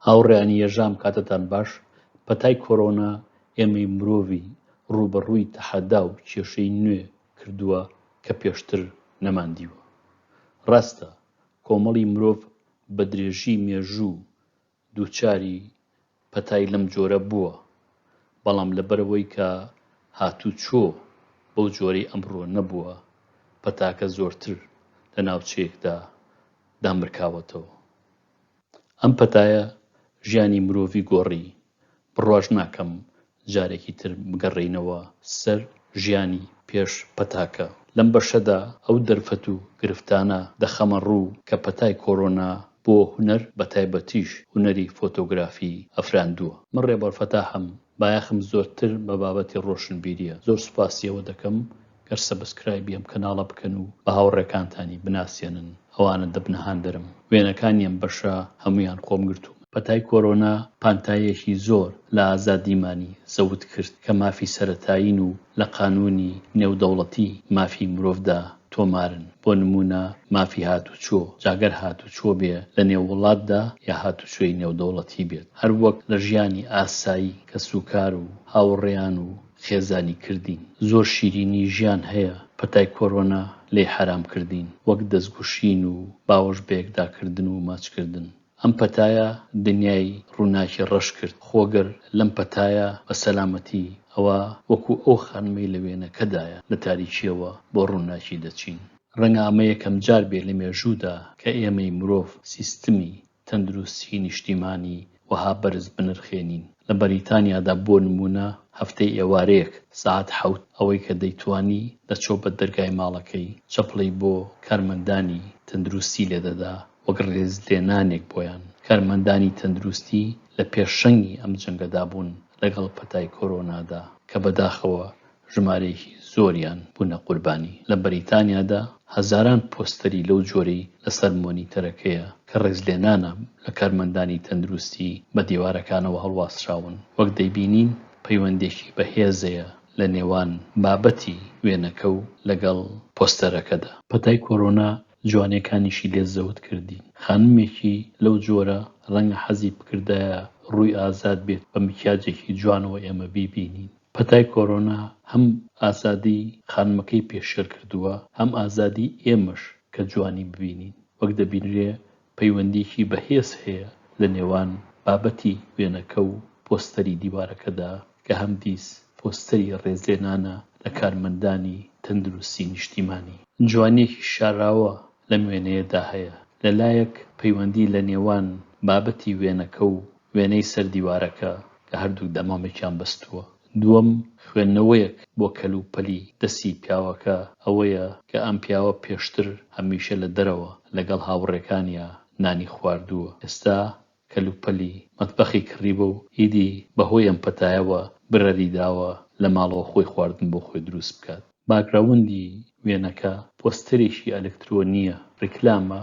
هاوڕێیانی یەژام کاتتان باش. پەتای کۆرۆنا ئێمەی مرۆڤی ڕوبەڕووی تەحەدا و کێشەی نوێ کردووە کە پێشتر نەماندیوە. ڕاستە کۆمەڵی مرۆڤ بە درێژی مێژوو دووچاری پەتای لەم جۆرە بووە، بەڵام لەبەرەوەی کە هاتووچۆ بەو جۆرەی ئەمڕۆ نەبووە، پەتاکە زۆرتر لە ناوچەیەکدا دامرکاوەتەوە. ئەم پەتایە ژیانی مرۆڤی گۆڕی. بڕواژ ناکەم جارێکی تر بگەڕێینەوە سەر ژیانی پێش پەتاکە. لەم بەشەدا ئەو دەرفەت و گرفتانە دەخەمە ڕوو کە پەتای کۆرۆنا بۆ هونەر بەتایبەتیش هونەری فۆتۆگرافی ئەفراندووە. من ڕێبەر فەتاحم، بایەخم زۆرتر بە بابەتی ڕۆشنبیریە. زۆر سوپاسیەوە دەکەم گەر سەبسکرایبی ئەم کەناڵە بکەن و بە هاوڕێکانتانی بناسیێنن ئەوانە دەبنە هاندەرم. وێنەکانیان بەشە هەمویان خۆم گرتووم. پەتای کۆرۆنا پانتایەکی زۆر لە ئازادیمانی زەوت کرد کە مافی سەرەتایین و لە قانوونی نێودەوڵەتی مافی مرۆڤدا تۆمارن. بۆ نمونە مافی هاتوچۆ، جاگەر هاتوچۆ بێ لە نێووڵاتدا یا هاتوچۆی نێودەوڵەتی بێت، هەر وەک لە ژیانی ئاسایی کە سوکار و هاوڕێیان و خێزانی کردین. زۆر شیرینی ژیان هەیە پەتای کۆرۆنا لێ حرام کردین، وەک دەستگوشین و باوەش بەیەکداکردن و ماچکردن. ئەم پەتایە دنیای ڕووناکی ڕەش کرد. خۆگەر لەم پەتایە بە سەلامەتی ئەوە وەکو ئەو خانمەی لە وێنەکەدایە لە تاریکیەوە بۆ ڕووناکی دەچین. ڕەنگە ئەمە یەکەم جار بێت لە مێژوودا کە ئێمەی مرۆڤ سیستمی تەندروستی نیشتیمانی وەها بەرز بنرخێنین. لە بەریتانیادا بۆ نمونە هەفتەی ئێوارەیەک سەعات 7 ئەوەی کە دەیتوانی دەچۆ بە دەرگای ماڵەکەی چەپڵەی بۆ کارمەندانی تەندروستی لێدەدا وەک ڕێزلێنانێک بۆیان. کارمەندانی تەندروستی لە پێشەنگی ئەم جەنگەدا بوون لەگەڵ پەتای کۆرۆنادا کە بەداخەوە ژمارەیەکی زۆریان بوونە قوربانی. لە بەریتانیادا هەزاران پۆستەری لەو جۆرەی لەسەر مۆنیتەرەکەیە کە ڕێزلێنانە لە کارمەندانی تەندروستی بە دیوارەکانەوە هەڵواستراون. وەک دەیبینین پەیوەندێکی بەهێزەیە لە نێوان بابەتی وێنەکە و لەگەڵ پۆستەرەکەدا. پەتای کۆرۆنا جوانیەکانیشی لێ زەوت کردین. خانمێکی لەو جۆرە ڕەنگە حەزی بکردایە ڕووی ئازاد بێت بە مکیاجێکی جوانەوە ئێمە بیبینین. پەتای کۆرۆنا هەم ئازادی خانمەکەی پێشێر کردووە، هەم ئازادی ئێمەش کە جوانی ببینین. وەک دەبینرێ پەیوەندیکی بەهێز هەیە لە نێوان بابەتی وێنەکە و پۆستەری دیوارەکەدا کە هەم دیس پۆستەری ڕێزلێنانە لە کارمەندانی تەندروستی نیشتیمانی. جوانیەکی شاراوە لەم وێنەیەدا هەیە. لەلایەک پەیوەندی لە نێوان بابەتی وێنەکە و وێنەی سەر دیوارەکە کە هەردووک دەمامێکیان بەستووە. دووەم خوێندنەوەیەک بۆ کەلوپەلی دەستی پیاوەکە ئەوەیە کە ئەم پیاوە پێشتر هەمیشە لە دەرەوە لەگەڵ هاوڕێکانیە نانی خواردووە، ئێستا کەلوپەلی مەتبەخی کڕیبە و ئیدی بەهۆی ئەم پەتایەوە برەری داوە لە ماڵەوە خۆی خواردن بۆ خۆی دروست بکات. باگراوندی وێنەکە پۆستەرێکی ئەلکترۆنیە، ڕیکلامە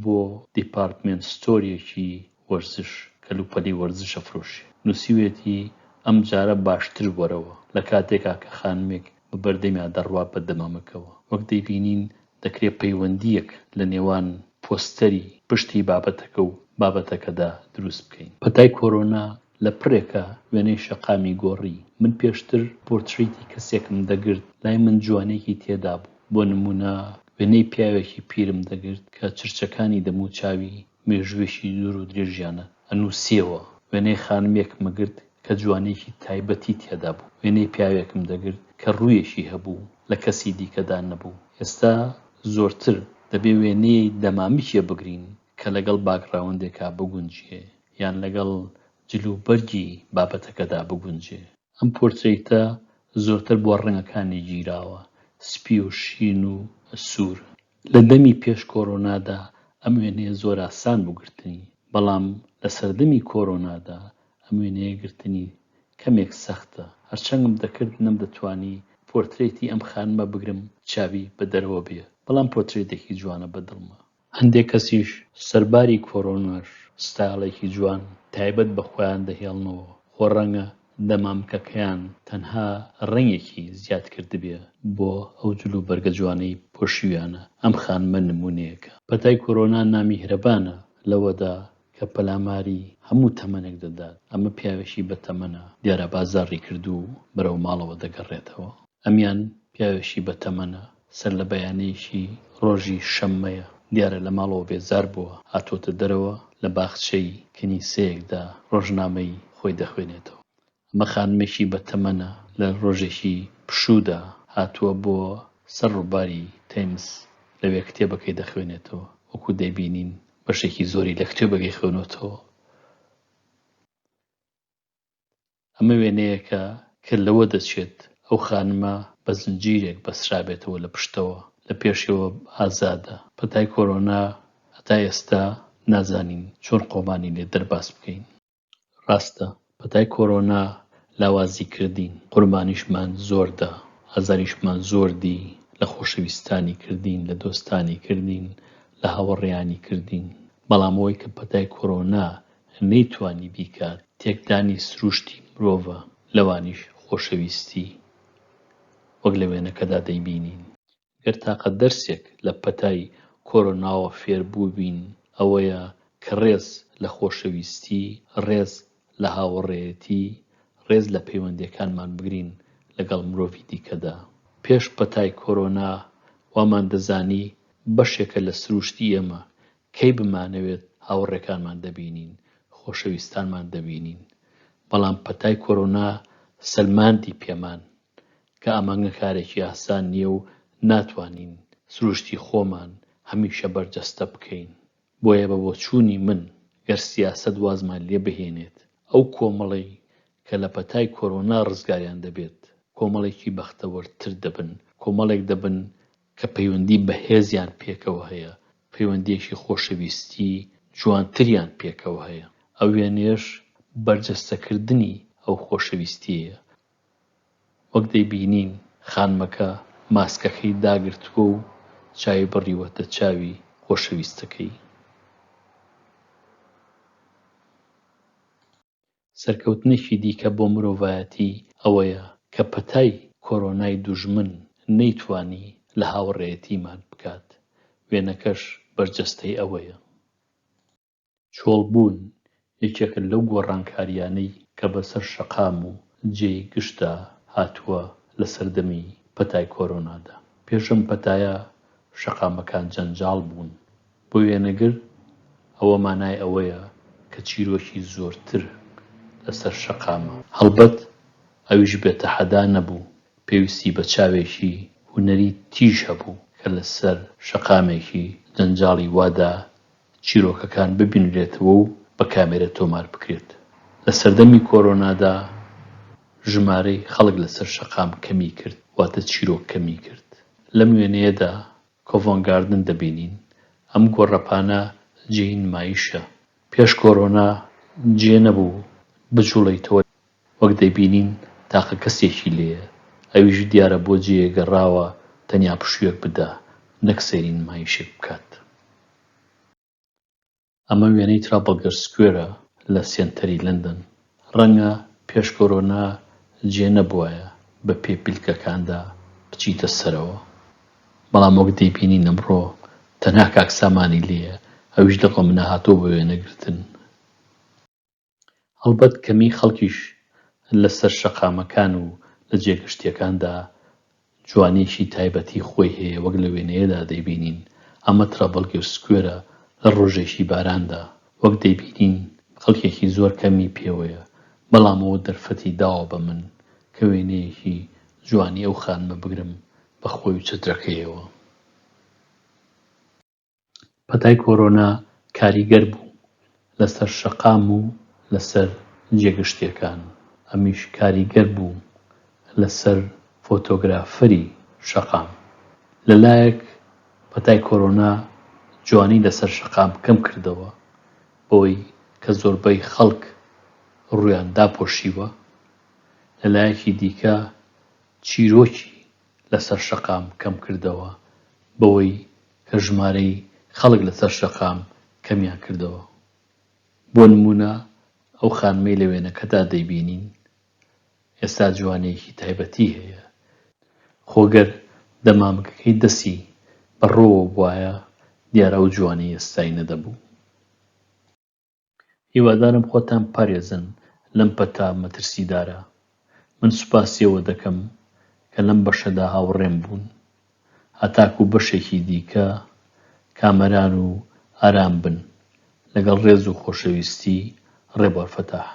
بۆ دیپارتمێنت ستۆرێکی وەرزش، کەلوپەلی وەرزشە فرۆشی. نووسیوێتی ئەم جارە باشتر وەرەوە لە کاتێکا کە خانمێک بە بەردەمیان دەڕوا بە دەمامەکەوە. وەک دەیبینین دەکرێت پەیوەندیەک لە نێوان پۆستەری پشتی بابەتەکە و بابەتەکەدا دروست بکەین. پەتای کۆرۆنا لە پڕێکە وێنەی شەقامی گۆڕی. من پێشتر پۆرتڕێتی کەسێکم دەگرت، لای من جوانێکی تێدا بوو. بۆ نمونە وێنەی پیاوێکی پیرم دەگرت کە چرچەکانی دەموچاوی مێژوێشی دوور و درێژیانە ئەنووسیەوە. وێنەی خانمێکمە گرت کە جوانێکی تایبەتی تێدا بوو. وێنەی پیاوێکم دەگرت کە ڕوویەشی هەبوو لە کەسی دیکەدا نەبوو. ئێستا زۆرتر دەبێ وێنەی دەمامیکێ بگرین کە لەگەڵ باگراوندێکا بگونجێ یان لەگەڵ جلوبەرگی بابەتەکەدا بگونجێ. ئەم پۆرتڕێتە زۆرتر بۆ ڕەنگەکانی گیراوە، سپی و شین و سوور. لە دەمی پێش کۆرۆنادا ئەم وێنەیە زۆر ئاسان بوو گرتنی، بەڵام لە سەردەمی کۆرۆنادا ئەم وێنەیە گرتنی کەمێک سەختە. هەرچەندم دەکرد نەمدەتوانی پۆرتڕێتی ئەم خانمە بگرم چاوی بە دەرەوە بێ، بەڵام پۆرتڕێتێکی جوانە بەدڵمە. هەندێک کەسیش سەرباری کۆرۆناش ستایڵێکی جوان تایبەت بە خۆیان دەهێڵنەوە، خۆ ڕەنگە دەمامکەکەیان تەنها ڕەنگێکی زیاد کردبێ بۆ ئەو جلوبەرگە جوانەی پۆشیویانە. ئەم خانمە نمونەیەکە. پەتای کۆرۆنا نامیهرەبانە لەوەدا کە کە پەلاماری هەموو تەمەنێک دەدات. ئەمە پیاوێکی بە تەمەنە، دیارە بازاڕی کردو و بەرەو ماڵەوە دەگەڕێتەوە. ئەمیان پیاوێکی بە تەمەنە، سەر لە بەیانەیەکی ڕۆژی شەممەیە، دیارە لە ماڵەوە بێزار بووە، هاتوۆتە دەرەوە لە باخچەی کنیسەیەکدا ڕۆژنامەی خۆی دەخوێنێتەوە. ئەمە خانمێکی بە تەمەنە، لە ڕۆژێکی پشوودا هاتووە بۆ سەر ڕووباری تەیمس، لەوێ کتێبەکەی دەخوێنێتەوە، وەکو دەیبینین بەشێکی زۆری لە کتێبەکەی خوێنێتەوە. ئەمە وێنەیەکە کە لەوە دەچێت ئەو خانمە بە زنجیرێک بەسرابێتەوە لە پشتەوە، لە پێشەوە ئازادە. پەتای کۆرۆنا هەتا ئێستا نازانین چۆن قۆمانی لێ دەرباس بکەین. ڕاستە، پەتای کۆرۆنا لاوازی کردین، قوربانیشمان زۆردا، ئازاریشمان زۆر دی، لە خۆشەویستانی کردین، لە دۆستانی کردین، لە هاوڕێیانی کردین. بەڵام ئەوەی کە پەتای کۆرۆنا نەیتوانی بیکات، تێکدانی سروشتی مرۆڤە، لەوانیش خۆشەویستی، وەک لە وێنەکەدا دەیبینین. گەر تاقە دەرسێک لە پەتای کۆرۆناوە فێربووبین، ئەوەیە کە ڕێز لە خۆشەویستی، ڕێز لە هاوڕێیەتی، ڕێز لە پەیوەندیەکانمان بگرین لەگەڵ مرۆڤی دیکەدا. پێش پەتای کۆرۆنا وامان دەزانی بەشێکە لە سروشتی ئێمە کەی بمانەوێت هاوڕێکانمان دەبینین، خۆشەویستانمان دەبینین. بەڵام پەتای کۆرۆنا سەلماندی پێمان کە ئەمانگە کارێکی ئاسان نییە و ناتوانین سروشتی خۆمان هەمیشە بەرجەستە بکەین. بۆیە بە بۆچوونی من گەر سیاسەت وازمان لێ بهێنێت، ئەو کۆمەڵەی کە لە پەتای کۆرۆنا ڕزگاریان دەبێت کۆمەڵێکی بەختەوەرتر دەبن، کۆمەڵێک دەبن کە پەیوەندی بەهێزیان پێکەوە هەیە، پەیوەندیەکی خۆشەویستی جوانتریان پێکەوە هەیە. ئەو وێنەیەش بەرجەستەکردنی ئەو خۆشەویستیەیە. وەک دەیبینین خانمەکە ماسکەکەی داگرتووە و چاوی بڕیوەتە چاوی خۆشەویستەکەی. سەرکەوتنێکی دیکە بۆ مرۆڤایەتی ئەوەیە کە پەتای کۆرۆنای دوژمن نەیتوانی لە هاوڕێیەتیمان بکات. وێنەکەش بەرجەستەی ئەوەیە. چۆڵبوون یەکێکە لەو گۆڕانکاریانەی کە بەسەر شەقام و جێی گشتدا هاتووە لە سەردەمی پەتای کۆرۆنادا. پێشەم پەتایە شەقامەکان جەنجاڵ بوون. بۆ وێنەگر ئەوە مانای ئەوەیە کە چیرۆکی زۆرتر لەسەر شەقامە. هەڵبەت ئەویش بێتەحەدا نەبوو، پێویستی بە چاوێکی هونەری تیژ هەبوو کە لەسەر شەقامێکی جەنجاڵی وادا چیرۆکەکان ببینرێتەوە و بە کامێرە تۆمار بکرێت. لە سەردەمی کۆرۆنادا ژمارەی خەڵک لەسەر شەقام کەمی کرد، واتە چیرۆک کەمی کرد. لەم وێنەیەدا کۆڤەنت گاردن دەبینین. ئەم گۆڕەپانە جێی نمایشە. پێش کۆرۆنا جێ نەبوو بجوڵێیتەوە، وەک دەیبینین تاقە کەسێکی لێیە، ئەویش دیارە بۆ جێیە گەڕاوە تەنیا پشوویەک بدا، نەک سەیری نمایشێک بکات. ئەمە وێنەی ترافەلگەر سکوێرە لە سێنتەری لەندەن. ڕەنگە پێش کۆرۆنا جێ نەبووایە بە پێ پیلکەکاندا بچیتە سەرەوە، بەڵام وەک دەیبینین ئەمڕۆ تەنها کاک سامانی لێیە، ئەویش لە قۆمنە هاتووە بە وێنەگرتن. هەڵبەت کەمی خەڵکیش لەسەر شەقامەکان و لە جێگەشتیەکاندا جوانێکی تایبەتی خۆی هەیە، وەک لە وێنەیەدا دەیبینین. ئەمە ترافەلگەر سکوێرە لە ڕۆژێکی باراندا. وەک دەیبینین خەڵکێکی زۆر کەمی پێوەیە، بەڵام ئەوە دەرفەتی داوە بە من کە وێنەیەکی جوانی ئەو خانمە بگرم بە خۆی و چەترەکەیەوە. پەتای کۆرۆنا کاریگەر بوو لەسەر شەقام و لەسەر جێگەشتیەکان. ئەمیش کاریگەر بوو لەسەر فۆتۆگرافەری شەقام. لەلایەک پەتای کۆرۆنا جوانی لەسەر شەقام کەم کردەوە، بەوەی کە زۆربەی خەڵک ڕوویان داپۆشیوە. لەلایەکی دیکە چیرۆکی لەسەر شەقام کەم کردەوە، بەوەی کە ژمارەی خەڵک لەسەر شەقام کەمیان کردەوە. بۆ نمونە ئەو خانمەی لە وێنەکەدا دەیبینین ئێستا جوانەیەکی تایبەتی هەیە. خۆگەر دەمامکەکەی دەسی بەڕۆوە بوایە، دیارە ئەو جوانەی ئێستای نەدەبوو. هیوادارم خۆتان پارێزن لەم پەتا مەترسیدارە. من سوپاسیەوە دەکەم کە لەم بەشەدا هاوڕێم بوون. هەتاکوو بەشێکی دیکە کامەران و ئارام بن. لەگەڵ ڕێز و خۆشەویستی ڕێبەر فەتاح.